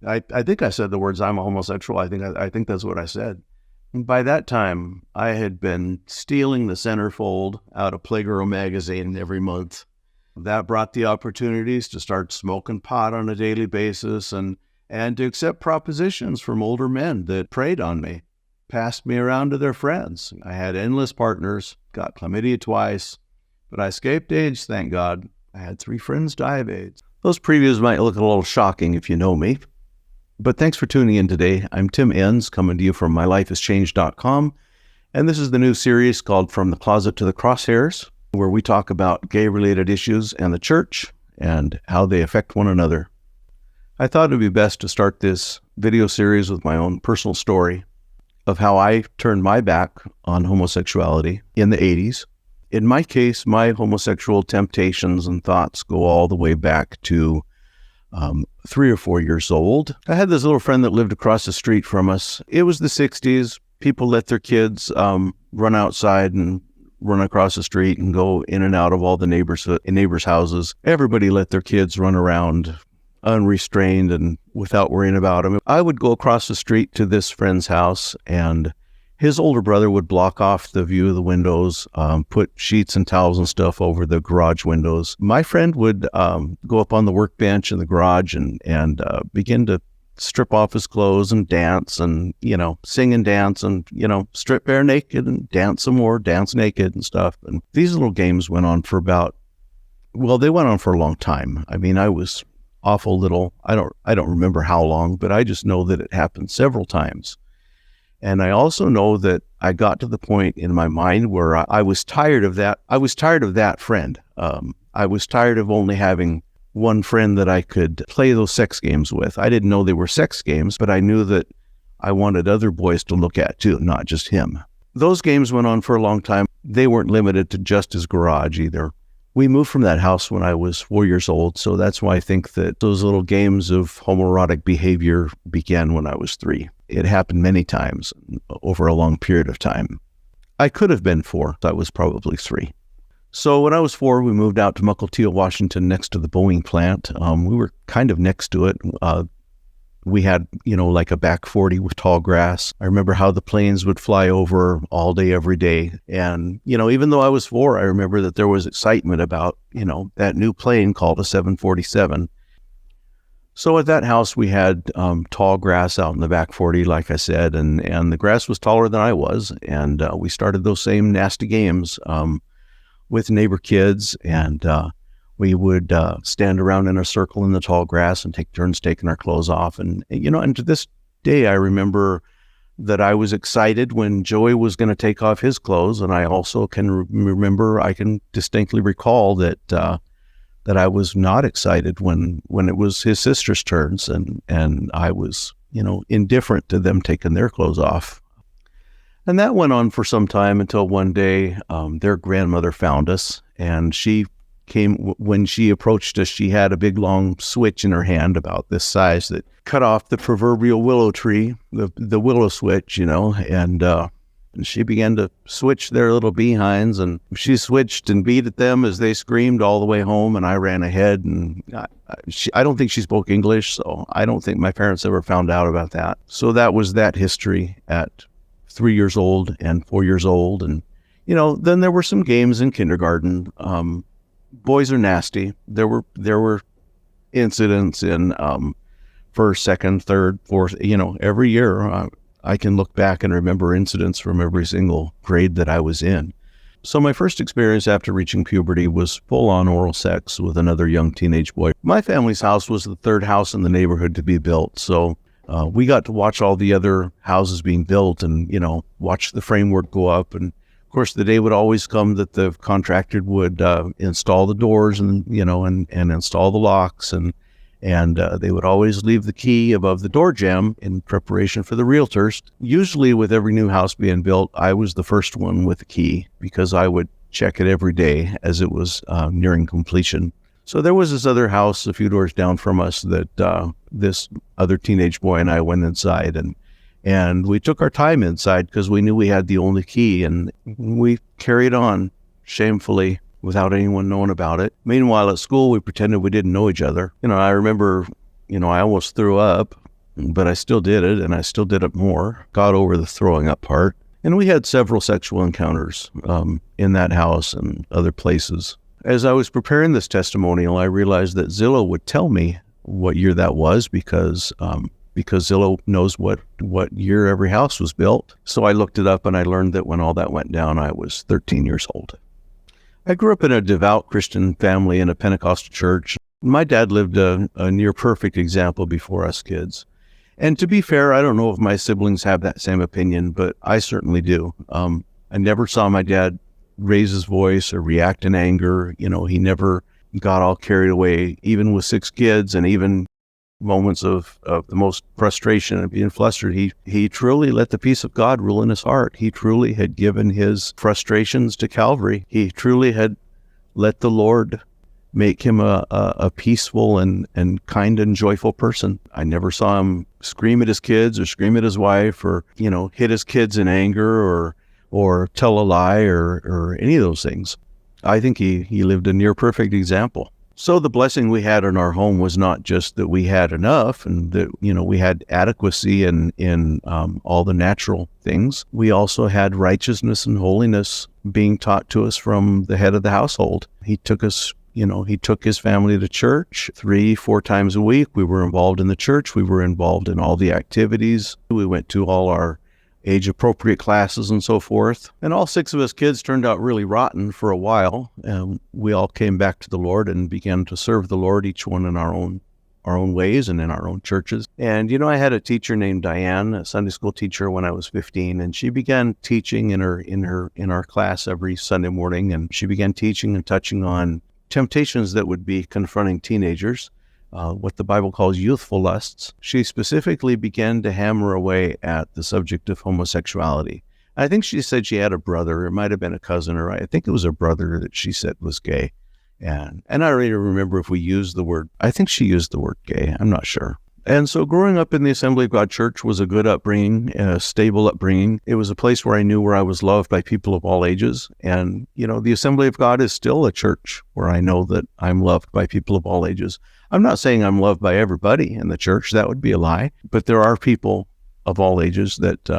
I think I said the words, "I'm a homosexual." I think that's what I said. And by that time, I had been stealing the centerfold out of Playgirl magazine every month. That brought the opportunities to start smoking pot on a daily basis and to accept propositions from older men that preyed on me, passed me around to their friends. I had endless partners, got chlamydia twice, but I escaped AIDS, thank God. I had 3 friends die of AIDS. Those previews might look a little shocking if you know me, but thanks for tuning in today. I'm Tim Ensz, coming to you from MyLifeIsChanged.com, and this is the new series called From the Closet to the Crosshairs, where we talk about gay-related issues and the church and how they affect one another. I thought it would be best to start this video series with my own personal story of how I turned my back on homosexuality in the 80s. In my case, my homosexual temptations and thoughts go all the way back to 3 or 4 years old. I had this little friend that lived across the street from us. It was the 60s. People let their kids run outside and run across the street and go in and out of all the neighbors' houses. Everybody let their kids run around unrestrained and without worrying about them. I would go across the street to this friend's house, and his older brother would block off the view of the windows, put sheets and towels and stuff over the garage windows. My friend would go up on the workbench in the garage and begin to strip off his clothes and dance and, sing and dance and, strip bare naked and dance some more, dance naked and stuff. And these little games went on for they went on for a long time. I mean, I was awful little. I don't remember how long, but I just know that it happened several times. And I also know that I got to the point in my mind where I was tired of that. I was tired of that friend. I was tired of only having one friend that I could play those sex games with. I didn't know they were sex games, but I knew that I wanted other boys to look at too, not just him. Those games went on for a long time. They weren't limited to just his garage either. We moved from that house when I was 4 years old, so that's why I think that those little games of homoerotic behavior began when I was 3. It happened many times over a long period of time. I could have been 4. I was probably 3. So when I was 4, we moved out to Mukilteo, Washington, next to the Boeing plant. We were kind of next to it. We had, like a back 40 with tall grass. I remember how the planes would fly over all day, every day. And, even though I was 4, I remember that there was excitement about, that new plane called a 747. So at that house, we had tall grass out in the back 40, like I said, and the grass was taller than I was. And we started those same nasty games with neighbor kids, and we would stand around in a circle in the tall grass and take turns taking our clothes off. And, and to this day, I remember that I was excited when Joey was going to take off his clothes. And I also can I can distinctly recall that I was not excited when it was his sister's turns, and I was, indifferent to them taking their clothes off. And that went on for some time until one day their grandmother found us, and she came. When she approached us, she had a big long switch in her hand about this size that cut off the proverbial willow tree, the willow switch, and she began to switch their little behinds, and she switched and beat at them as they screamed all the way home, and I ran ahead, and I don't think she spoke English, so I don't think my parents ever found out about that. So that was that history at 3 years old and 4 years old. And, then there were some games in kindergarten. Boys are nasty. There were incidents in first, second, third, fourth, every year. I can look back and remember incidents from every single grade that I was in. So my first experience after reaching puberty was full-on oral sex with another young teenage boy. My family's house was the 3rd house in the neighborhood to be built, so we got to watch all the other houses being built and, watch the framework go up. And of course, the day would always come that the contractor would install the doors and, and install the locks. And they would always leave the key above the door jamb in preparation for the realtors. Usually with every new house being built, I was the first one with the key because I would check it every day as it was nearing completion. So there was this other house a few doors down from us that this other teenage boy and I went inside, and we took our time inside because we knew we had the only key, and we carried on shamefully without anyone knowing about it. Meanwhile, at school, we pretended we didn't know each other. I remember, I almost threw up but I still did it, and I still did it more, got over the throwing up part. And we had several sexual encounters in that house and other places. As I was preparing this testimonial, I realized that Zillow would tell me what year that was because Zillow knows what year every house was built. So I looked it up, and I learned that when all that went down, I was 13 years old. I grew up in a devout Christian family in a Pentecostal church. My dad lived a near perfect example before us kids. And to be fair, I don't know if my siblings have that same opinion, but I certainly do. I never saw my dad raise his voice or react in anger. He never got all carried away, even with 6 kids, and even moments of the most frustration and being flustered. He truly let the peace of God rule in his heart. He truly had given his frustrations to Calvary. He truly had let the Lord make him a peaceful and kind and joyful person. I never saw him scream at his kids or scream at his wife or, hit his kids in anger or tell a lie or any of those things. I think he lived a near perfect example. So the blessing we had in our home was not just that we had enough and that, we had adequacy in all the natural things. We also had righteousness and holiness being taught to us from the head of the household. He took us, he took his family to church 3-4 times a week. We were involved in the church. We were involved in all the activities. We went to all our age-appropriate classes and so forth. And all 6 of us kids turned out really rotten for a while. We all came back to the Lord and began to serve the Lord, each one in our own ways and in our own churches. And, I had a teacher named Diane, a Sunday school teacher, when I was 15, and she began teaching in our class every Sunday morning. And she began teaching and touching on temptations that would be confronting teenagers, what the Bible calls youthful lusts. She specifically began to hammer away at the subject of homosexuality. I think she said she had a brother, it might have been a cousin, or I think it was a brother that she said was gay. And I don't even remember if we used the word, I think she used the word gay, I'm not sure. And so growing up in the Assembly of God Church was a good upbringing, a stable upbringing. It was a place where I knew where I was loved by people of all ages. And, the Assembly of God is still a church where I know that I'm loved by people of all ages. I'm not saying I'm loved by everybody in the church. That would be a lie. But there are people of all ages that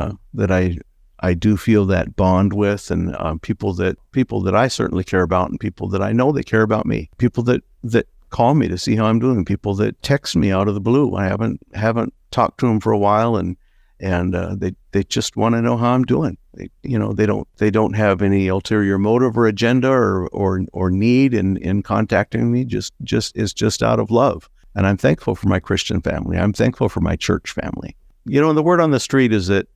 I do feel that bond with, and people that I certainly care about, and people that I know that care about me. People that call me to see how I'm doing. People that text me out of the blue. I haven't talked to them for a while, and they just want to know how I'm doing. They don't have any ulterior motive or agenda or need in contacting me. It's just out of love. And I'm thankful for my Christian family. I'm thankful for my church family. The word on the street is that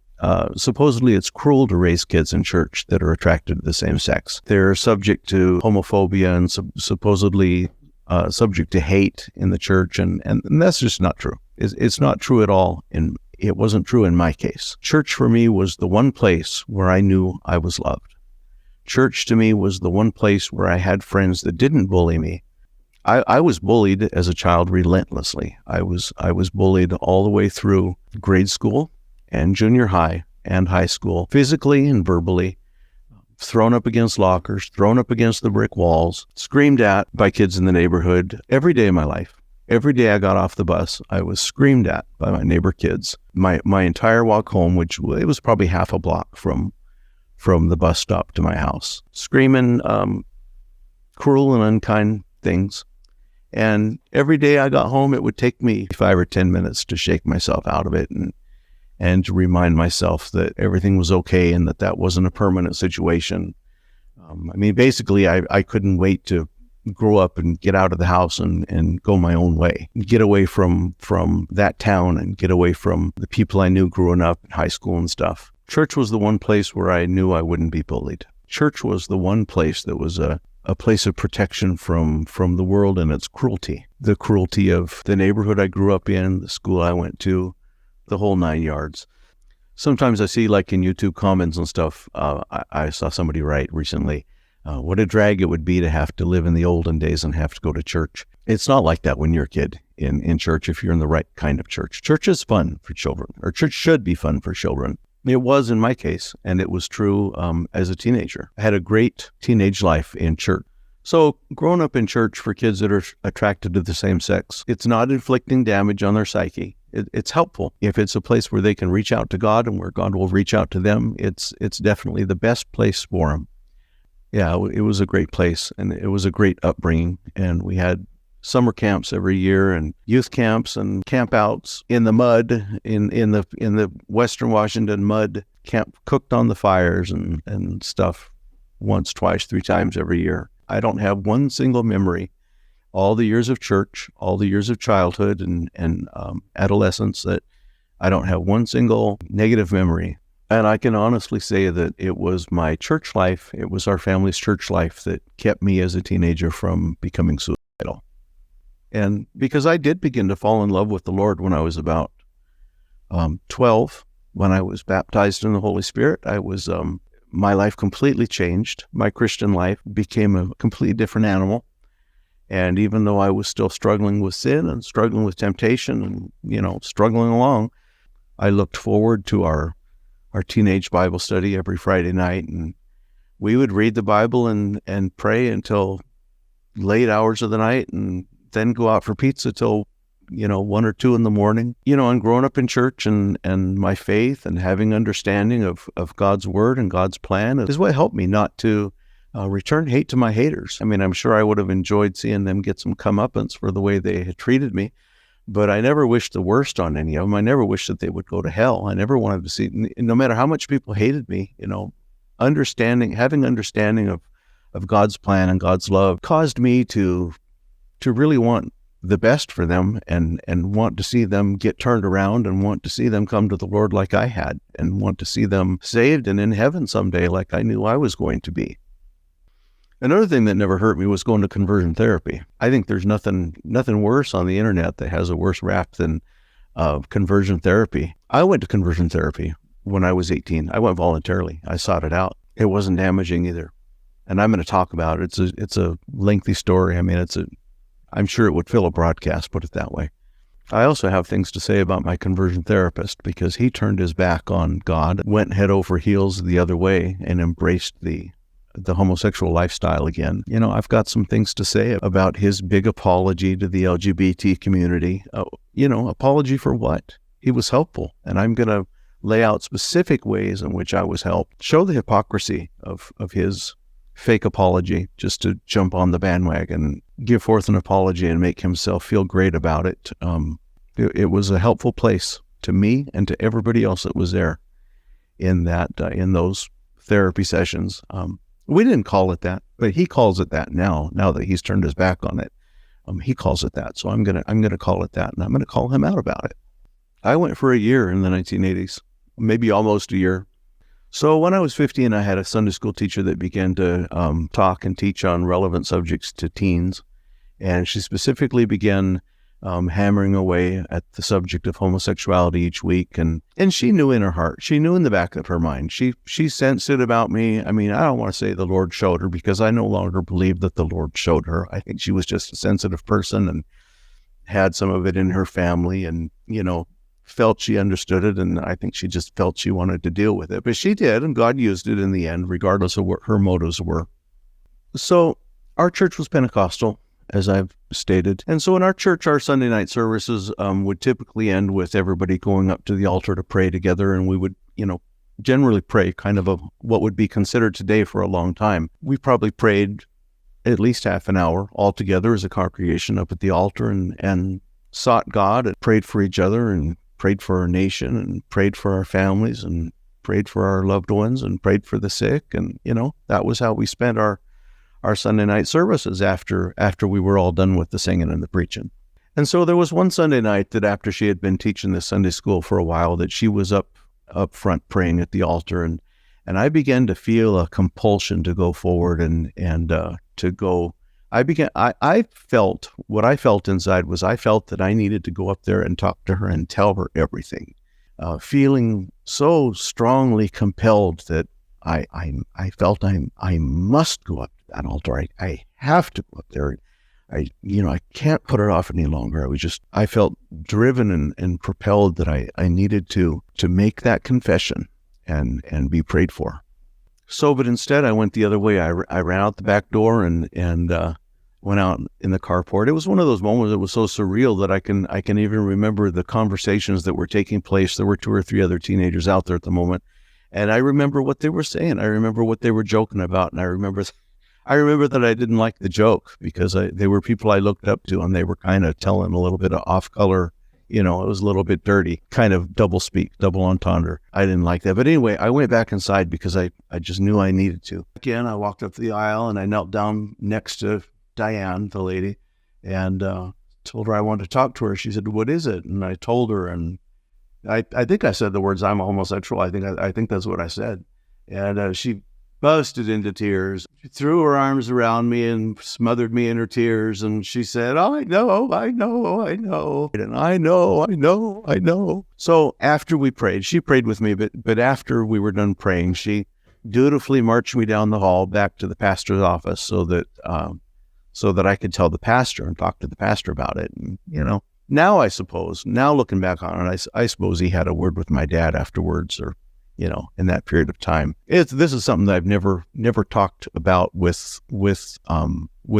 supposedly it's cruel to raise kids in church that are attracted to the same sex. They're subject to homophobia and supposedly subject to hate in the church, and that's just not true. It's not true at all, and it wasn't true in my case. Church for me was the one place where I knew I was loved. Church to me was the one place where I had friends that didn't bully me. I was bullied as a child relentlessly. I was bullied all the way through grade school and junior high and high school, physically and verbally, thrown up against lockers, thrown up against the brick walls, screamed at by kids in the neighborhood every day of my life. Every day I got off the bus, I was screamed at by my neighbor kids. My entire walk home, which it was probably half a block from the bus stop to my house, screaming cruel and unkind things. And every day I got home, it would take me 5 or 10 minutes to shake myself out of it and to remind myself that everything was okay and that wasn't a permanent situation. Basically, I couldn't wait to grow up and get out of the house and go my own way, get away from that town and get away from the people I knew growing up in high school and stuff. Church was the one place where I knew I wouldn't be bullied. Church was the one place that was a place of protection from the world and its cruelty. The cruelty of the neighborhood I grew up in, the school I went to, the whole 9 yards. Sometimes I see, like in YouTube comments and stuff, I saw somebody write recently, what a drag it would be to have to live in the olden days and have to go to church. It's not like that when you're a kid in church, if you're in the right kind of church. Church is fun for children, or church should be fun for children. It was in my case, and it was true as a teenager. I had a great teenage life in church. So growing up in church for kids that are attracted to the same sex, it's not inflicting damage on their psyche. it's helpful. If it's a place where they can reach out to God and where God will reach out to them, it's definitely the best place for them. Yeah, it was a great place, and it was a great upbringing. And we had summer camps every year, and youth camps and campouts in the mud, in the Western Washington mud, cooked on the fires and stuff once, twice, 3 times every year. I don't have one single memory, all the years of church, all the years of childhood and adolescence, that I don't have one single negative memory. And I can honestly say that it was my church life, it was our family's church life that kept me as a teenager from becoming suicidal. And because I did begin to fall in love with the Lord when I was about 12, when I was baptized in the Holy Spirit, my life completely changed. My Christian life became a completely different animal. And even though I was still struggling with sin and struggling with temptation and, struggling along, I looked forward to our teenage Bible study every Friday night. And we would read the Bible and pray until late hours of the night, and then go out for pizza till, 1 or 2 in the morning. And growing up in church and my faith and having understanding of God's word and God's plan is what helped me not to return hate to my haters. I mean, I'm sure I would have enjoyed seeing them get some comeuppance for the way they had treated me, but I never wished the worst on any of them. I never wished that they would go to hell. I never wanted to see, no matter how much people hated me, having understanding of God's plan and God's love caused me to really want the best for them and want to see them get turned around and want to see them come to the Lord like I had, and want to see them saved and in heaven someday like I knew I was going to be. Another thing that never hurt me was going to conversion therapy. I think there's nothing worse on the internet that has a worse rap than conversion therapy. I went to conversion therapy when I was 18. I went voluntarily. I sought it out. It wasn't damaging either. And I'm going to talk about it. It's a lengthy story. I mean, I'm sure it would fill a broadcast, put it that way. I also have things to say about my conversion therapist, because he turned his back on God, went head over heels the other way, and embraced the homosexual lifestyle again. I've got some things to say about his big apology to the LGBT community. Apology for what? He was helpful, and I'm going to lay out specific ways in which I was helped. Show the hypocrisy of his fake apology just to jump on the bandwagon, give forth an apology and make himself feel great about it. It was a helpful place to me and to everybody else that was there in those therapy sessions. We didn't call it that, but he calls it that now that he's turned his back on it. He calls it that. So I'm going to call it that, and I'm going to call him out about it. I went for a year in the 1980s, maybe almost a year. So when I was 15, I had a Sunday school teacher that began to talk and teach on relevant subjects to teens. And she specifically began hammering away at the subject of homosexuality each week. And she knew in her heart, she knew in the back of her mind, she sensed it about me. I mean, I don't want to say the Lord showed her, because I no longer believe that the Lord showed her. I think she was just a sensitive person and had some of it in her family and, felt she understood it. And I think she just felt she wanted to deal with it. But she did, and God used it in the end, regardless of what her motives were. So our church was Pentecostal, as I've stated. And so in our church, our Sunday night services would typically end with everybody going up to the altar to pray together. And we would, generally pray kind of what would be considered today for a long time. We probably prayed at least half an hour all together as a congregation up at the altar and sought God and prayed for each other and prayed for our nation and prayed for our families and prayed for our loved ones and prayed for the sick. And, that was how we spent our Sunday night services after we were all done with the singing and the preaching. And so there was one Sunday night that after she had been teaching this Sunday school for a while, that she was up front praying at the altar. And I began to feel a compulsion to go forward and to go. I felt, what I felt inside was I felt that I needed to go up there and talk to her and tell her everything, feeling so strongly compelled that I felt I must go up to that altar. I have to go up there. I can't put it off any longer. I felt driven and propelled that I needed to make that confession and be prayed for. So, but instead I went the other way. I ran out the back door and went out in the carport. It was one of those moments that was so surreal that I can even remember the conversations that were taking place. There were 2 or 3 other teenagers out there at the moment, and I remember what they were saying. I remember what they were joking about, and I remember that I didn't like the joke because they were people I looked up to, and they were kind of telling a little bit of off-color. It was a little bit dirty, kind of double speak, double entendre. I didn't like that. But anyway, I went back inside because I just knew I needed to. Again, I walked up the aisle and I knelt down next to Diane, the lady, and told her I wanted to talk to her. She said, "What is it?" And I told her, and I think I said the words, "I'm a homosexual." I think that's what I said. And she busted into tears. She threw her arms around me and smothered me in her tears. And she said, "Oh, I know. And I know. So after we prayed, she prayed with me, but after we were done praying, she dutifully marched me down the hall back to the pastor's office so that I could tell the pastor and talk to the pastor about it. And, now looking back on it, I suppose he had a word with my dad afterwards, or in that period of time. This is something that I've never talked about with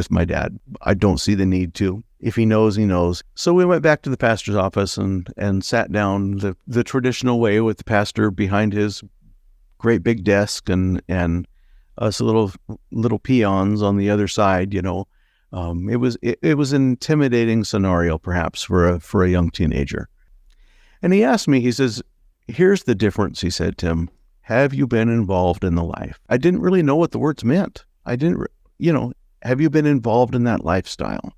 my dad. I don't see the need to. If he knows, he knows. So we went back to the pastor's office and sat down the traditional way with the pastor behind his great big desk and us little peons on the other side. It was an intimidating scenario perhaps for a young teenager. And he asked me, he says, "Here's the difference," he said, "Tim. Have you been involved in the life?" I didn't really know what the words meant. Have you been involved in that lifestyle?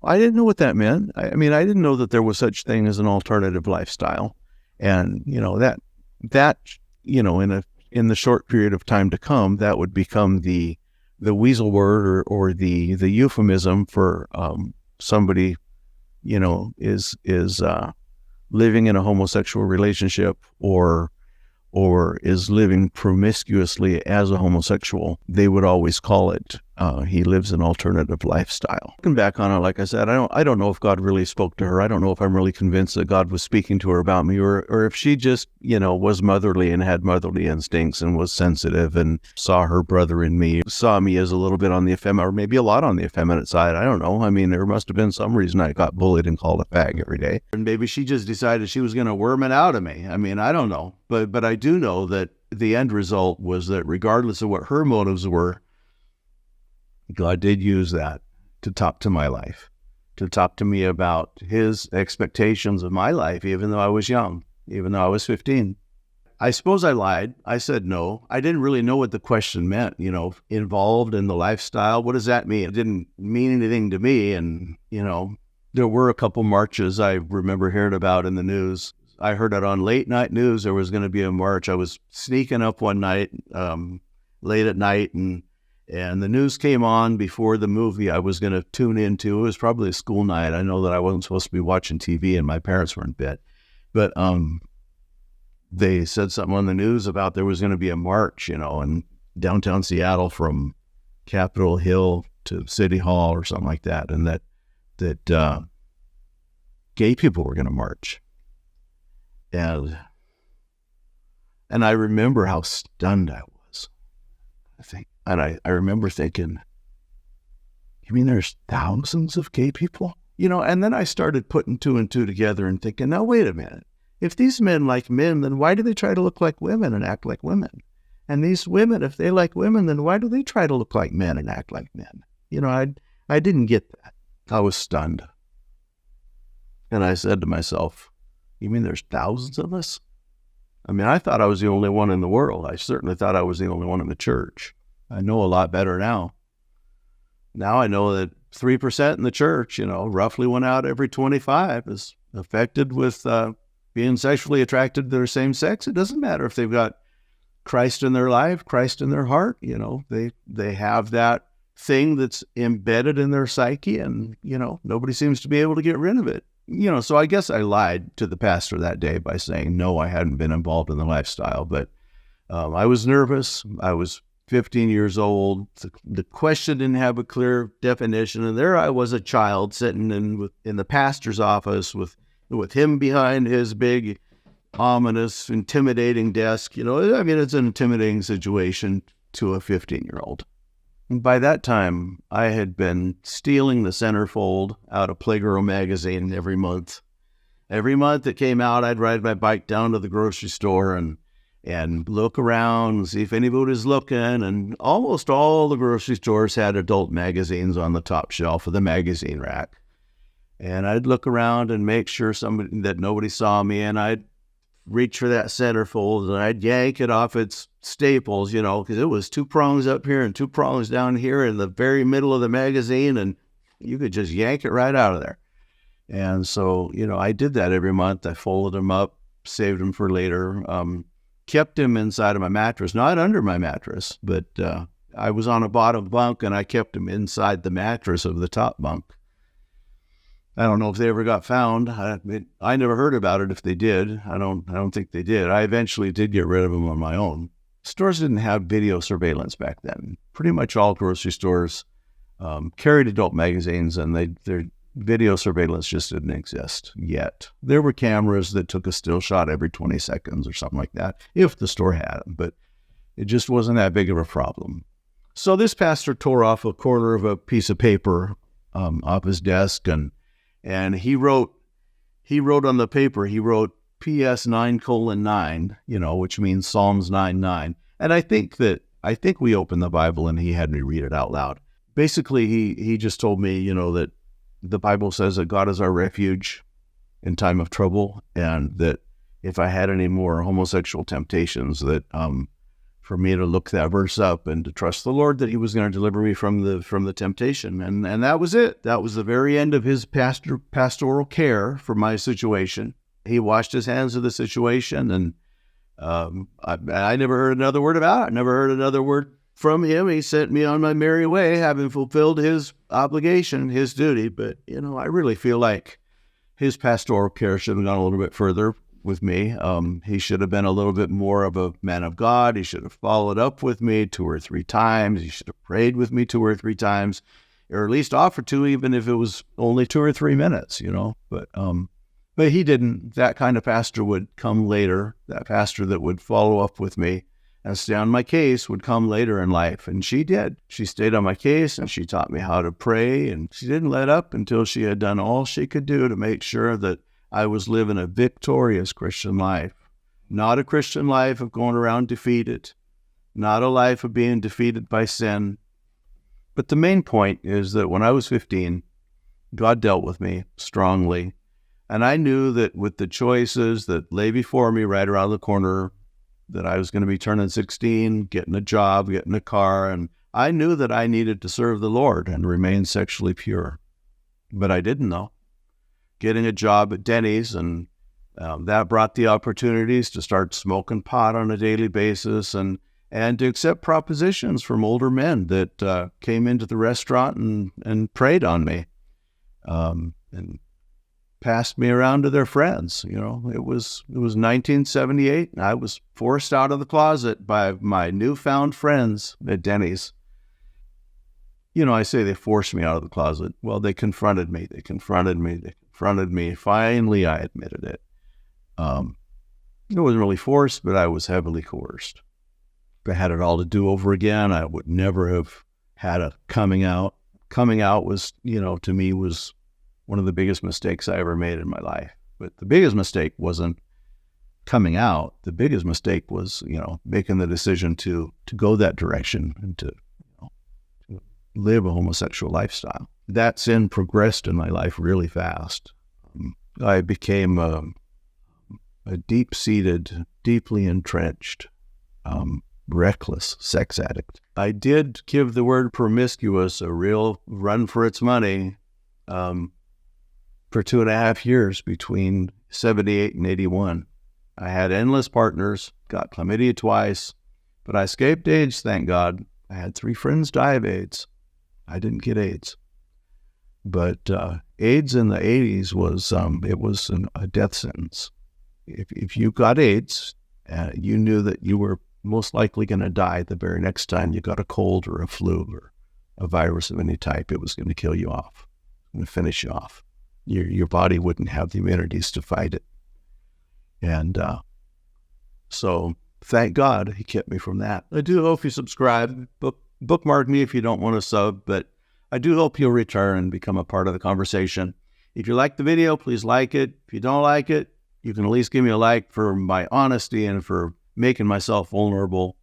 I didn't know what that meant. I didn't know that there was such thing as an alternative lifestyle. And, that in the short period of time to come, that would become the weasel word or the euphemism for somebody, is living in a homosexual relationship or is living promiscuously as a homosexual. They would always call it, he lives an alternative lifestyle. Looking back on it, like I said, I don't know if God really spoke to her. I don't know if I'm really convinced that God was speaking to her about me, or if she just, was motherly and had motherly instincts and was sensitive and saw her brother in me, saw me as a little bit on the effeminate, or maybe a lot on the effeminate side. I don't know. There must have been some reason I got bullied and called a fag every day. And maybe she just decided she was going to worm it out of me. I don't know. But I do know that the end result was that regardless of what her motives were, God did use that to talk to my life, to talk to me about his expectations of my life, even though I was young, even though I was 15. I suppose I lied. I said no. I didn't really know what the question meant, involved in the lifestyle. What does that mean? It didn't mean anything to me. And, there were a couple marches I remember hearing about in the news. I heard it on late night news. There was going to be a march. I was sneaking up one night, late at night, and the news came on before the movie I was going to tune into. It was probably a school night. I know that I wasn't supposed to be watching TV and my parents were in bed. But they said something on the news about there was going to be a march, in downtown Seattle from Capitol Hill to City Hall or something like that, and that gay people were going to march. And I remember how stunned I was. I remember thinking, you mean there's thousands of gay people? And then I started putting 2 and 2 together and thinking, now wait a minute. If these men like men, then why do they try to look like women and act like women? And these women, if they like women, then why do they try to look like men and act like men? I didn't get that. I was stunned. And I said to myself, you mean there's thousands of us? I thought I was the only one in the world. I certainly thought I was the only one in the church. I know a lot better now. Now I know that 3% in the church, roughly 1 out every 25 is affected with being sexually attracted to their same sex. It doesn't matter if they've got Christ in their life, Christ in their heart. They have that thing that's embedded in their psyche, and, nobody seems to be able to get rid of it. So I guess I lied to the pastor that day by saying, no, I hadn't been involved in the lifestyle, but I was nervous. I was 15 years old. The question didn't have a clear definition. And there I was, a child sitting in the pastor's office with him behind his big, ominous, intimidating desk. It's an intimidating situation to a 15-year-old. By that time, I had been stealing the centerfold out of Playgirl magazine every month. Every month it came out, I'd ride my bike down to the grocery store and look around and see if anybody was looking. And almost all the grocery stores had adult magazines on the top shelf of the magazine rack. And I'd look around and make sure that nobody saw me, and I'd reach for that centerfold and I'd yank it off its staples, because it was 2 prongs up here and 2 prongs down here in the very middle of the magazine, and you could just yank it right out of there. And so, I did that every month. I folded them up, saved them for later, kept them inside of my mattress, not under my mattress, but I was on a bottom bunk and I kept them inside the mattress of the top bunk. I don't know if they ever got found. I never heard about it if they did. I don't think they did. I eventually did get rid of them on my own. Stores didn't have video surveillance back then. Pretty much all grocery stores carried adult magazines, and their video surveillance just didn't exist yet. There were cameras that took a still shot every 20 seconds or something like that, if the store had them, but it just wasn't that big of a problem. So this pastor tore off a corner of a piece of paper off his desk, and he wrote on the paper, he wrote PS 9:9, which means Psalms 9:9. And I think we opened the Bible and he had me read it out loud. Basically, he just told me, that the Bible says that God is our refuge in time of trouble, and that if I had any more homosexual temptations, that for me to look that verse up and to trust the Lord that he was going to deliver me from the temptation. And that was it. That was the very end of his pastoral care for my situation. He washed his hands of the situation, and I never heard another word about it. Never heard another word from him. He sent me on my merry way, having fulfilled his obligation, his duty. But, I really feel like his pastoral care should have gone a little bit further with me. He should have been a little bit more of a man of God. He should have followed up with me 2 or 3 times. He should have prayed with me 2 or 3 times, or at least offered to, even if it was only 2 or 3 minutes, But he didn't. That kind of pastor would come later. That pastor that would follow up with me and stay on my case would come later in life. And she did. She stayed on my case, and she taught me how to pray, and she didn't let up until she had done all she could do to make sure that I was living a victorious Christian life. Not a Christian life of going around defeated. Not a life of being defeated by sin. But the main point is that when I was 15, God dealt with me strongly. And I knew that with the choices that lay before me right around the corner, that I was going to be turning 16, getting a job, getting a car, and I knew that I needed to serve the Lord and remain sexually pure. But I didn't know. Getting a job at Denny's, and that brought the opportunities to start smoking pot on a daily basis and to accept propositions from older men that came into the restaurant and preyed on me and passed me around to their friends. It was 1978, and I was forced out of the closet by my newfound friends at Denny's. I say they forced me out of the closet. Well, they confronted me. Finally, I admitted it. It wasn't really forced, but I was heavily coerced. If I had it all to do over again, I would never have had a coming out. Coming out was, to me, was one of the biggest mistakes I ever made in my life. But the biggest mistake wasn't coming out. The biggest mistake was, making the decision to go that direction and to live a homosexual lifestyle. That sin progressed in my life really fast. I became a deep-seated, deeply entrenched, reckless sex addict. I did give the word promiscuous a real run for its money for 2.5 years between 78 and 81. I had endless partners, got chlamydia twice, but I escaped AIDS, thank God. I had 3 friends die of AIDS. I didn't get AIDS. But AIDS in the 80s was a death sentence. If you got AIDS, you knew that you were most likely going to die the very next time you got a cold or a flu or a virus of any type. It was going to kill you off, going to finish you off. Your body wouldn't have the immunities to fight it. And so thank God he kept me from that. I do hope you subscribe. bookmark me if you don't want to sub, but I do hope you'll return and become a part of the conversation. If you like the video, please like it. If you don't like it, you can at least give me a like for my honesty and for making myself vulnerable.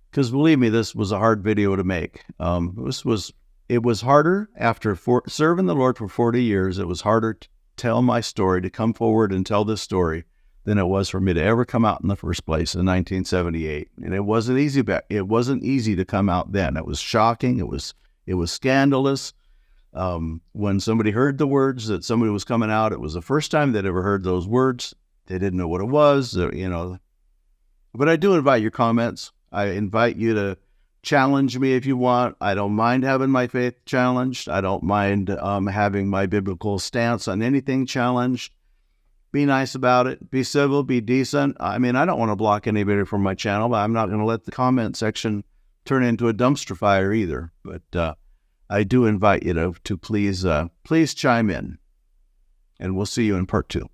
Because believe me, this was a hard video to make. It was harder after serving the Lord for 40 years. It was harder to tell my story, to come forward and tell this story, than it was for me to ever come out in the first place in 1978. And it wasn't easy it wasn't easy to come out then. It was shocking. It was scandalous. When somebody heard the words that somebody was coming out, it was the first time they'd ever heard those words. They didn't know what it was, But I do invite your comments. I invite you to challenge me if you want. I don't mind having my faith challenged. I don't mind having my biblical stance on anything challenged. Be nice about it. Be civil. Be decent. I mean, I don't want to block anybody from my channel, but I'm not going to let the comment section turn into a dumpster fire either. But I do invite you to please chime in. And we'll see you in part 2.